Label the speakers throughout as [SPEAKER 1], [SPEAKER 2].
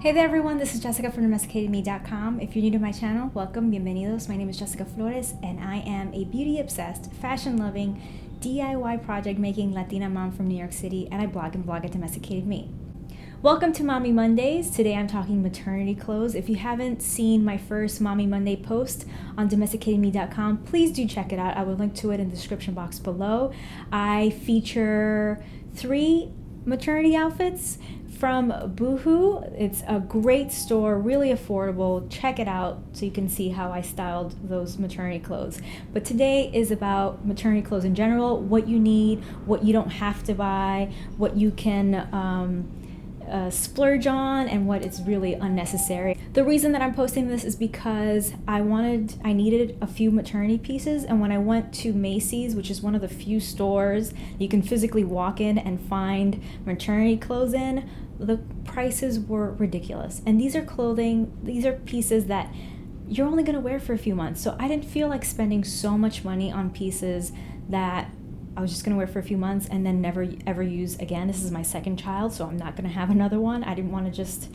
[SPEAKER 1] Hey there everyone, this is Jessica from DomesticatedMe.com. If you're new to my channel, welcome, bienvenidos. My name is Jessica Flores and I am a beauty-obsessed, fashion-loving, DIY project-making Latina mom from New York City, and I blog and vlog at Domesticated Me. Welcome to Mommy Mondays. Today I'm talking maternity clothes. If you haven't seen my first Mommy Monday post on domesticatedme.com, please do check it out. I will link to it in the description box below. I feature 3 maternity outfits from BooHoo. It's a great store, really affordable. Check it out so you can see how I styled those maternity clothes. But today is about maternity clothes in general, what you need, what you don't have to buy, what you can splurge on, and what is really unnecessary. The reason that I'm posting this is because I needed a few maternity pieces, and when I went to Macy's, which is one of the few stores you can physically walk in and find maternity clothes in, the prices were ridiculous. And these are pieces that you're only going to wear for a few months. So I didn't feel like spending so much money on pieces that I was just going to wear for a few months and then never ever use again. This is my second child, so I'm not going to have another one. I didn't want to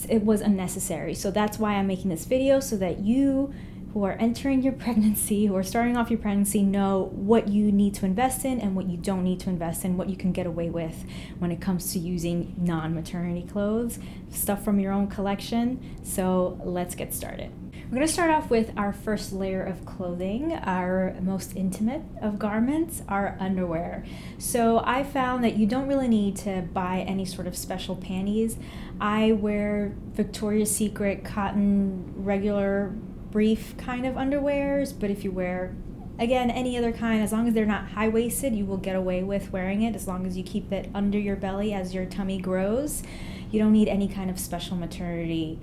[SPEAKER 1] it was unnecessary. So that's why I'm making this video, so that you who are entering your pregnancy, who are starting off your pregnancy, know what you need to invest in and what you don't need to invest in, what you can get away with when it comes to using non-maternity clothes, stuff from your own collection. So let's get started. We're going to start off with our first layer of clothing, our most intimate of garments, our underwear. So I found that you don't really need to buy any sort of special panties. I wear Victoria's Secret cotton regular brief kind of underwears, but if you wear, again, any other kind, as long as they're not high-waisted, you will get away with wearing it as long as you keep it under your belly as your tummy grows. You don't need any kind of special maternity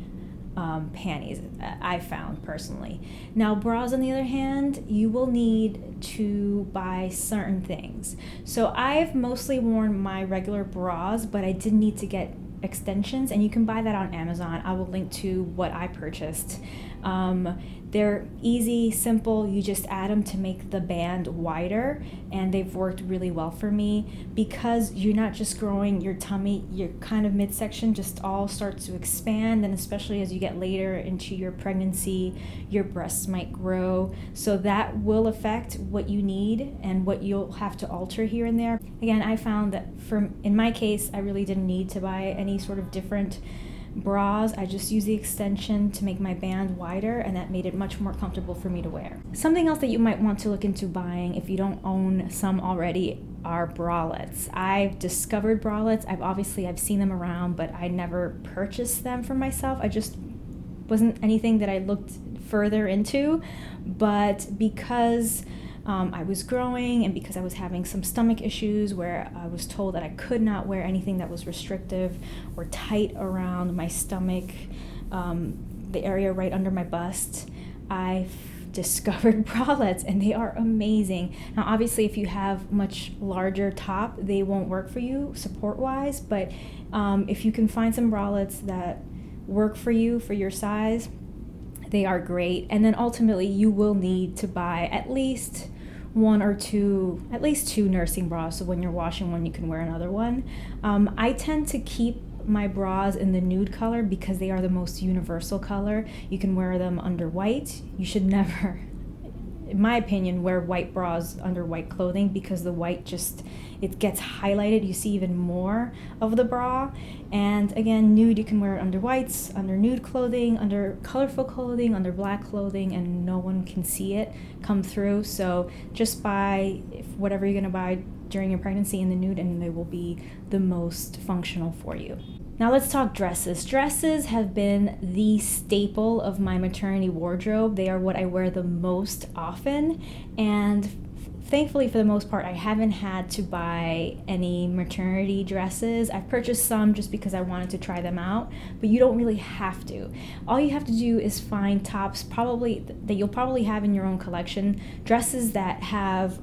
[SPEAKER 1] panties, I found personally. Now bras, on the other hand, you will need to buy certain things. So I've mostly worn my regular bras, but I did need to get extensions, and you can buy that on Amazon. I will link to what I purchased. They're easy, simple. You just add them to make the band wider, and they've worked really well for me because you're not just growing your tummy, your kind of midsection just all starts to expand, and especially as you get later into your pregnancy, your breasts might grow. So that will affect what you need and what you'll have to alter here and there. Again, I found that in my case, I really didn't need to buy any sort of different bras. I just used the extension to make my band wider, and that made it much more comfortable for me to wear. Something else that you might want to look into buying if you don't own some already are bralettes. I've discovered bralettes. I've seen them around, but I never purchased them for myself. I just wasn't anything that I looked further into, but because I was growing, and because I was having some stomach issues where I was told that I could not wear anything that was restrictive or tight around my stomach, the area right under my bust, I've discovered bralettes, and they are amazing. Now obviously if you have much larger top, they won't work for you support wise, but if you can find some bralettes that work for you for your size, they are great. And then ultimately you will need to buy at least two nursing bras, so when you're washing one you can wear another one. I tend to keep my bras in the nude color because they are the most universal color. You can wear them under white. You should never, in my opinion, wear white bras under white clothing because the white it gets highlighted. You see even more of the bra. And again, nude, you can wear it under whites, under nude clothing, under colorful clothing, under black clothing, and no one can see it come through. So just buy whatever you're gonna buy during your pregnancy in the nude, and they will be the most functional for you. Now let's talk dresses. Dresses have been the staple of my maternity wardrobe. They are what I wear the most often, and thankfully, for the most part, I haven't had to buy any maternity dresses. I've purchased some just because I wanted to try them out, but you don't really have to. All you have to do is find tops that you'll probably have in your own collection, dresses that have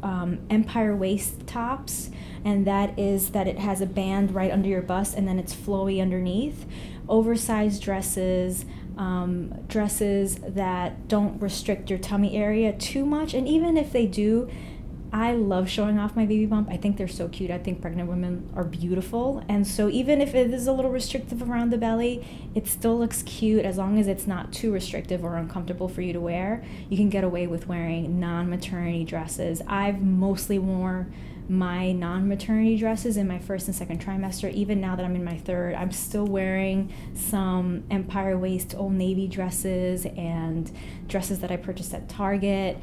[SPEAKER 1] empire waist tops, and that is that it has a band right under your bust and then it's flowy underneath. Oversized dresses, dresses that don't restrict your tummy area too much, and even if they do, I love showing off my baby bump. I think they're so cute. I think pregnant women are beautiful. And so even if it is a little restrictive around the belly, it still looks cute as long as it's not too restrictive or uncomfortable for you to wear. You can get away with wearing non-maternity dresses. I've mostly worn my non-maternity dresses in my first and second trimester. Even now that I'm in my third, I'm still wearing some Empire Waist Old Navy dresses and dresses that I purchased at Target.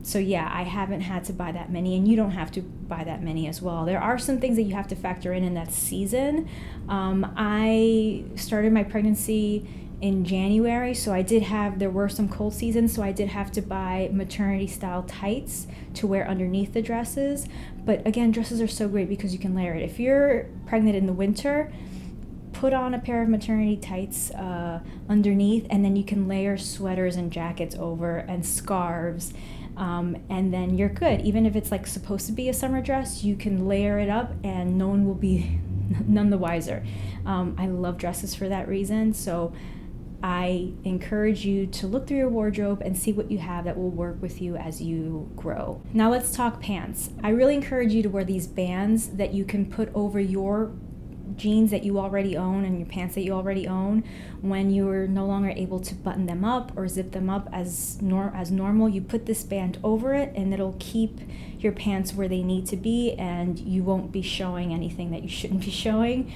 [SPEAKER 1] So yeah, I haven't had to buy that many, and you don't have to buy that many as well. There are some things that you have to factor in that season. I started my pregnancy in January, so there were some cold seasons, so I did have to buy maternity style tights to wear underneath the dresses. But again, dresses are so great because you can layer it. If you're pregnant in the winter, put on a pair of maternity tights underneath, and then you can layer sweaters and jackets over and scarves, and then you're good. Even if it's like supposed to be a summer dress, you can layer it up and no one will be none the wiser. I love dresses for that reason, so I encourage you to look through your wardrobe and see what you have that will work with you as you grow. Now let's talk pants. I really encourage you to wear these bands that you can put over your jeans that you already own and your pants that you already own. When you're no longer able to button them up or zip them up as normal, you put this band over it and it'll keep your pants where they need to be, and you won't be showing anything that you shouldn't be showing.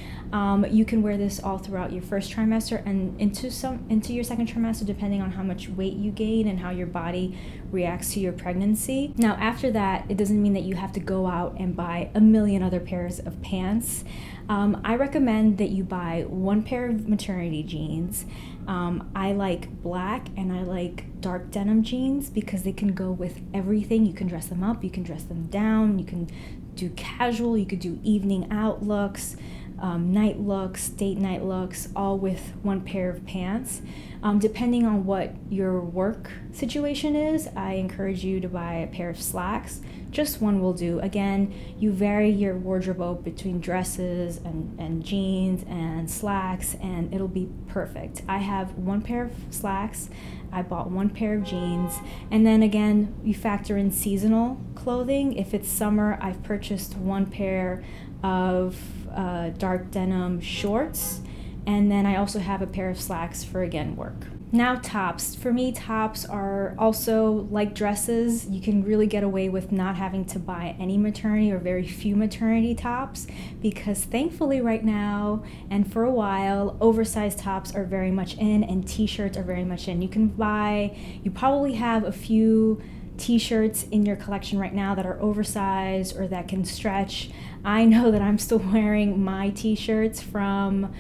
[SPEAKER 1] You can wear this all throughout your first trimester and into your second trimester, depending on how much weight you gain and how your body reacts to your pregnancy. Now after that, it doesn't mean that you have to go out and buy a million other pairs of pants. I recommend that you buy one pair of maternity jeans. I like black and I like dark denim jeans because they can go with everything. You can dress them up, you can dress them down, you can do casual, you could do evening out looks, night looks, date night looks, all with one pair of pants. Depending on what your work situation is, I encourage you to buy a pair of slacks. Just one will do. Again, you vary your wardrobe between dresses and jeans and slacks, and it'll be perfect. I have one pair of slacks, I bought one pair of jeans, and then again, you factor in seasonal clothing. If it's summer, I've purchased one pair of dark denim shorts, and then I also have a pair of slacks for, again, work. Now tops. For me, tops are also like dresses. You can really get away with not having to buy any maternity or very few maternity tops, because thankfully right now and for a while, oversized tops are very much in and t-shirts are very much in. You probably have a few t-shirts in your collection right now that are oversized or that can stretch. I know that I'm still wearing my t-shirts from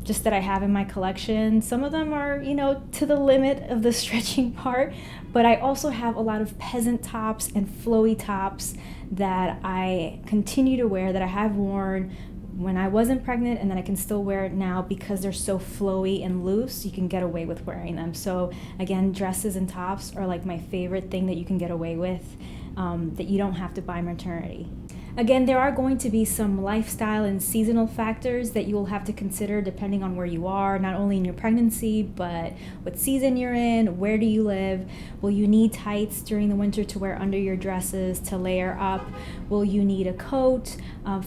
[SPEAKER 1] just that I have in my collection. Some of them are, to the limit of the stretching part, but I also have a lot of peasant tops and flowy tops that I continue to wear, that I have worn when I wasn't pregnant and that I can still wear it now because they're so flowy and loose. You can get away with wearing them. So again, dresses and tops are like my favorite thing that you can get away with, that you don't have to buy maternity. Again, there are going to be some lifestyle and seasonal factors that you will have to consider depending on where you are, not only in your pregnancy, but what season you're in, where do you live? Will you need tights during the winter to wear under your dresses to layer up? Will you need a coat?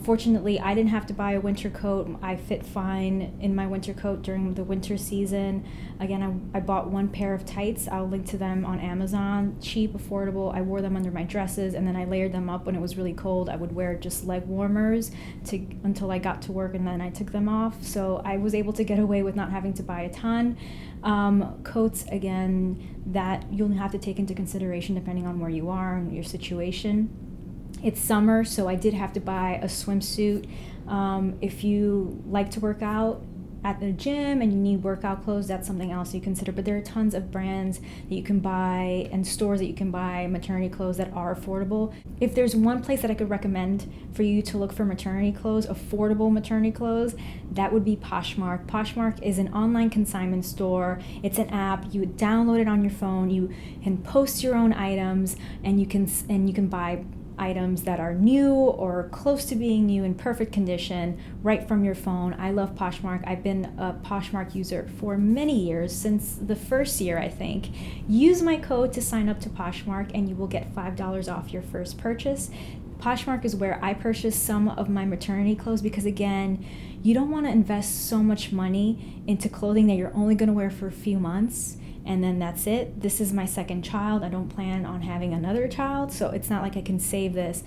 [SPEAKER 1] Fortunately, I didn't have to buy a winter coat. I fit fine in my winter coat during the winter season. Again, I bought one pair of tights. I'll link to them on Amazon. Cheap, affordable. I wore them under my dresses, and then I layered them up when it was really cold. I would wear just leg warmers until I got to work, and then I took them off. So I was able to get away with not having to buy a ton. Coats, again, that you'll have to take into consideration depending on where you are and your situation. It's summer, so I did have to buy a swimsuit. If you like to work out at the gym and you need workout clothes, that's something else you consider. But there are tons of brands that you can buy and stores that you can buy maternity clothes that are affordable. If there's one place that I could recommend for you to look for maternity clothes, affordable maternity clothes, that would be Poshmark. Poshmark is an online consignment store. It's an app. You download it on your phone. You can post your own items, and you can buy items that are new or close to being new in perfect condition right from your phone. I love Poshmark. I've been a Poshmark user for many years, since the first year, I think. Use my code to sign up to Poshmark and you will get $5 off your first purchase. Poshmark is where I purchase some of my maternity clothes because, again, you don't want to invest so much money into clothing that you're only going to wear for a few months and then that's it. This is my second child. I don't plan on having another child, so it's not like I can save this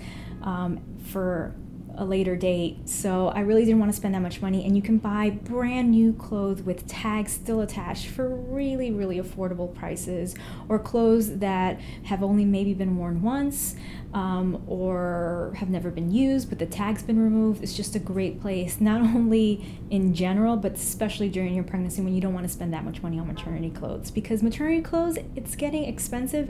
[SPEAKER 1] for a later date. So I really didn't want to spend that much money, and you can buy brand new clothes with tags still attached for really, really affordable prices, or clothes that have only maybe been worn once or have never been used but the tag's been removed. It's just a great place, not only in general but especially during your pregnancy when you don't want to spend that much money on maternity clothes, because maternity clothes, it's getting expensive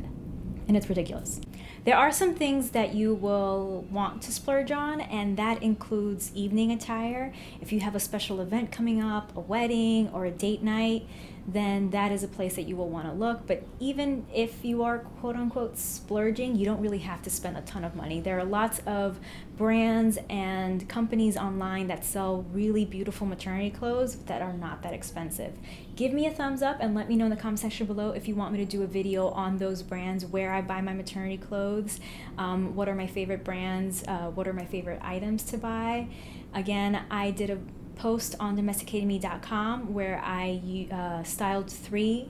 [SPEAKER 1] and it's ridiculous. There are some things that you will want to splurge on, and that includes evening attire. If you have a special event coming up, a wedding or a date night, then that is a place that you will want to look. But even if you are quote unquote splurging, you don't really have to spend a ton of money. There are lots of brands and companies online that sell really beautiful maternity clothes that are not that expensive. Give me a thumbs up and let me know in the comment section below if you want me to do a video on those brands, where I buy my maternity clothes, what are my favorite brands, what are my favorite items to buy. Again, I did a post on domesticatedme.com where I styled 3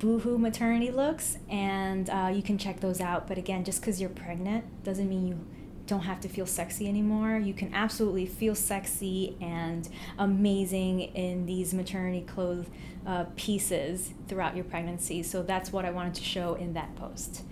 [SPEAKER 1] BooHoo maternity looks, and you can check those out. But again, just because you're pregnant doesn't mean you don't have to feel sexy anymore. You can absolutely feel sexy and amazing in these maternity clothes pieces throughout your pregnancy. So that's what I wanted to show in that post.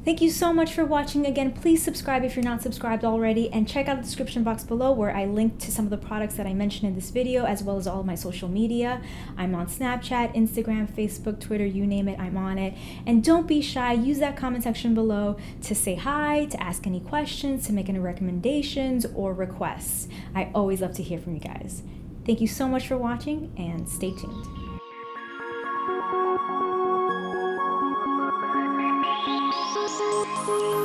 [SPEAKER 1] Thank you so much for watching. Again, please subscribe if you're not subscribed already, and check out the description box below where I link to some of the products that I mentioned in this video, as well as all of my social media. I'm on Snapchat, Instagram, Facebook, Twitter, you name it, I'm on it. And don't be shy, use that comment section below to say hi, to ask any questions, to make any recommendations or requests. I always love to hear from you guys. Thank you so much for watching, and stay tuned.
[SPEAKER 2] Thank you.